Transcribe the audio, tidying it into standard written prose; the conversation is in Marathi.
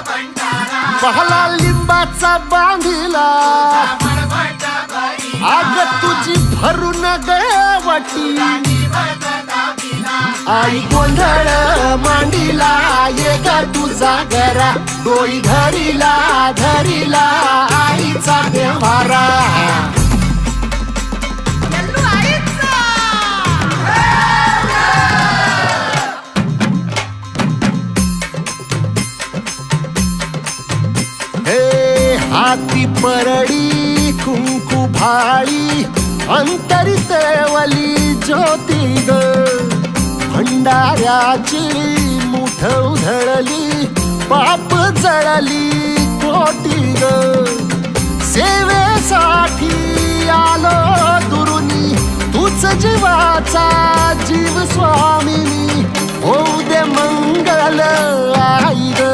पहला लिंबाचा बांधिला आग तुझी भरून गवटी आई गोंधळ मांडीला ये ग तुझा घरा डोई धरीला धरीला आईचा देवारा हाती परडी कुंकू भाळी अंतरी तेवली ज्योती ग भंडाऱ्याची मुठ उधळली पाप जळली कोटी ग सेवेसाठी आलो दुरुनी तूच जीवाचा जीव स्वामिनी होऊ दे मंगल आई ग